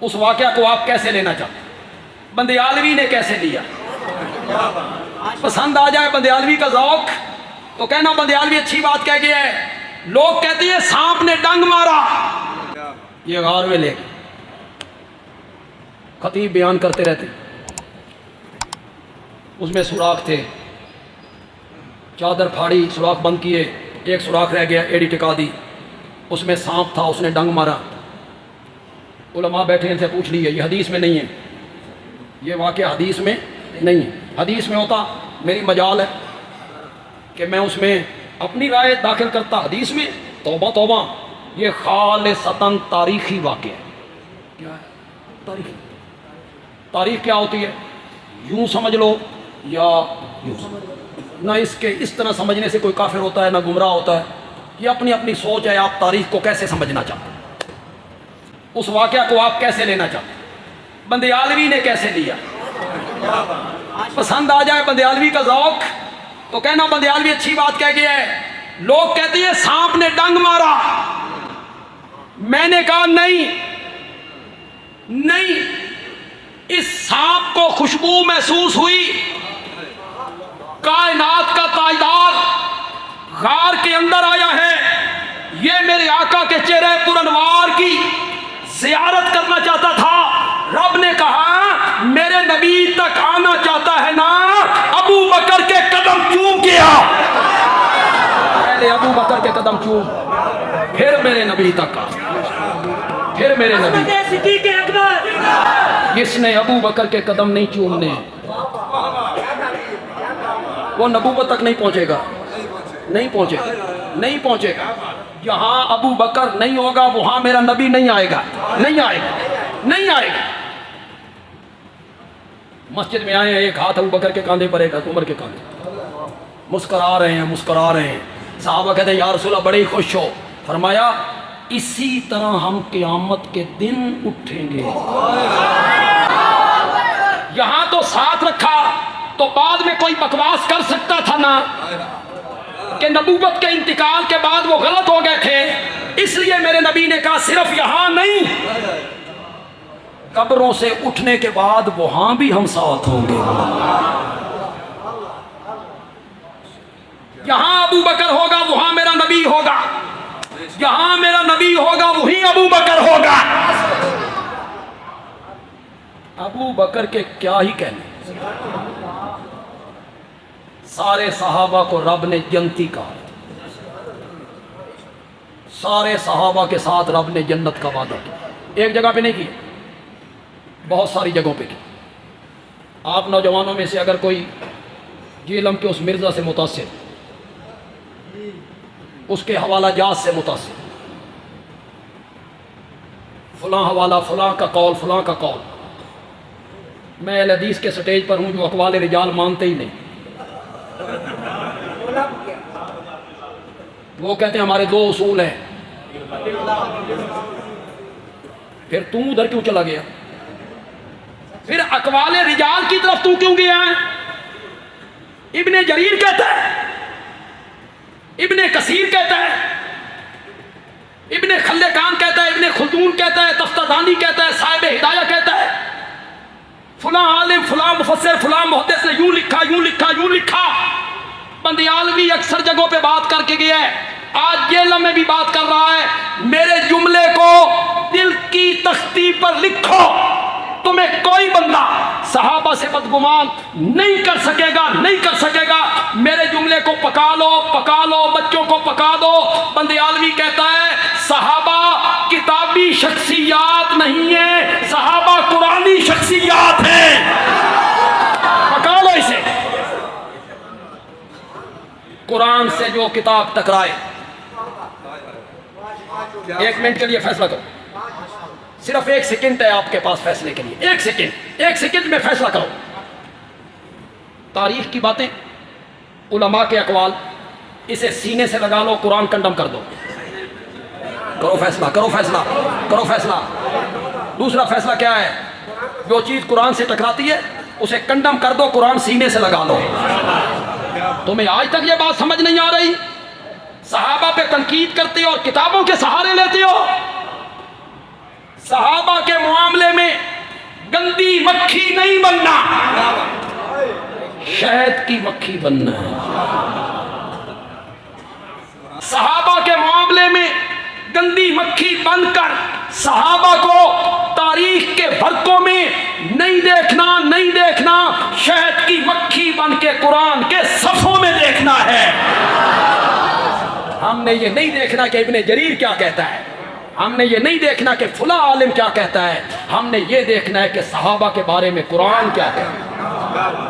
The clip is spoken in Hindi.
उस वाक़या को आप कैसे लेना चाहते? बंदयालवी ने कैसे लिया? पसंद आ जाए बंदयालवी का ज़ौक़ तो कहना बंदयालवी अच्छी बात कह गया है। लोग कहते हैं सांप ने डंग मारा, ये गार में ले खतीब बयान करते रहते, उसमें सुराख थे, चादर फाड़ी, सुराख बंद किए, एक सुराख रह गया, एड़ी टिका दी, उसमें सांप था, उसने डंग मारा। उलमा बैठे इनसे पूछ लिए, ये हदीस में नहीं है, ये वाक़या हदीस में नहीं है। हदीस में होता मेरी मजाल है कि मैं उसमें अपनी राय दाखिल करता, हदीस में तौबा तौबा, ये खालिसतन तारीख़ी वाक़या है। क्या है तारीख़? तारीख़ क्या होती है? यूँ समझ लो या यूँ समझ लो, ना इसके इस तरह समझने से कोई काफिर होता है ना गुमराह होता है। ये अपनी अपनी सोच है, आप तारीख़ को कैसे समझना चाहते हैं, उस वाक़या को आप कैसे लेना चाहते हैं? बंदयालवी ने कैसे लिया? पसंद आ जाए बंदयालवी का ज़ौक़ तो कहना बंदयालवी अच्छी बात कह गया है। लोग कहते हैं सांप ने डंग मारा, मैंने कहा नहीं नहीं, इस सांप को खुशबू महसूस हुई, कायनात का ताजदार गार के अंदर आया है, ये मेरे आका के चेहरे पुरनवार की ज़ियारत करना चाहता था। रब ने कहा मेरे नबी तक आना चाहता है ना, अबू बकर के कदम चूम किया, पहले अबू बकर के कदम चूम, फिर मेरे नबी तक आ, फिर मेरे नबी। जिसने अबू बकर के कदम नहीं चूमने वो नबूवत तक नहीं पहुंचेगा, नहीं पहुंचेगा, नहीं पहुंचेगा। जहां अबू बकर नहीं होगा वहां मेरा नबी नहीं आएगा, नहीं आएगा, नहीं आएगा। मस्जिद में आए हैं, एक हाथ अबू बकर के कांधे पर, एक हाथ उमर के कांधे, मुस्करा रहे हैं, मुस्करा रहे हैं। साहबा कहते हैं या रसूलल्लाह बड़े ही खुश हो। फरमाया इसी तरह हम क़यामत के दिन उठेंगे। यहां तो साथ रखा तो बाद में कोई बकवास कर सकता था ना कि नबूवत के इंतकाल के बाद वो गलत हो गए थे, इसलिए मेरे नबी ने कहा सिर्फ यहां नहीं, कब्रों से उठने के बाद वहां भी हम साथ होंगे। यहां अबू बकर होगा वहां मेरा नबी होगा, यहां मेरा नबी होगा वहीं अबू बकर होगा। अबू बकर के क्या ही कहने, सारे सहाबा को रब ने जन्नती कहा, सारे सहाबा के साथ रब ने जन्नत का वादा किया। एक जगह पे नहीं किया, बहुत सारी जगहों पे किया। आप नौजवानों में से अगर कोई जेलम के उस मिर्ज़ा से मुतासिर, उसके हवाला जात से मुतासिर, फलां हवाला, फलां का कौल, फलां का कौल, मैं अहले हदीस के स्टेज पर हूँ जो अक़वाल रिजाल मानते ही नहीं। वो कहते हैं हमारे दो उसूल हैं, फिर तू उधर क्यों चला गया? फिर अक़वाल रिजाल की तरफ तू क्यों गया है? इब्ने जरीर कहता है, इब्ने कसीर कहता है, इब्ने खल्लेकान कहता है, इब्ने खुल्दून कहता है, तफ्तादानी कहता है, साहिब हिदाया कहता है, फलां आलिम, फलां मुफस्सिर, फलां मुहद्दिस ने यूं लिखा, यूं लिखा, यूं लिखा। बंदयालवी अक्सर जगहों पे बात करके गया है, आज जेल में भी बात कर रहा है। मेरे जुमले को दिल की तख्ती पर लिखो, तुम्हें कोई बंदा सहाबा से बदगुमान नहीं कर सकेगा, नहीं कर सकेगा। मेरे जुमले को पका लो, पका लो, बच्चों को पका दो। बंदयालवी कहता है सहाबा किताबी शख्सियात नहीं है, सहाबा कुरानी शख्सियात है। पका लो इसे। कुरान से जो किताब टकराए, एक मिनट के लिए फैसला करो, सिर्फ एक सेकंड है आपके पास फैसले के लिए, एक सेकंड, एक सेकंड में फैसला करो। तारीख की बातें, उलमा के अकवाल, इसे सीने से लगा लो, कुरान कंडम कर दो। करो फैसला, करो फैसला, करो फैसला। दूसरा फैसला क्या है? जो चीज कुरान से टकराती है उसे कंडम कर दो, कुरान सीने से लगा लो। तुम्हें आज तक ये बात समझ नहीं आ रही? सहाबा पे तनकीद करते हो और किताबों के सहारे लेते हो। सहाबा के मामले मक्खी नहीं बनना, शहद की मक्खी बनना है। सहाबा के मामले में गंदी मक्खी बनकर सहाबा को तारीख के भरकों में नहीं देखना, शहद की मक्खी बन के कुरान के सफ़ों में देखना है। हमने ये नहीं देखना कि इब्ने जरीर क्या कहता है, हमने ये नहीं देखना कि फुला आलिम क्या कहता है, हमने ये देखना है कि सहाबा के बारे में कुरान क्या कहता है।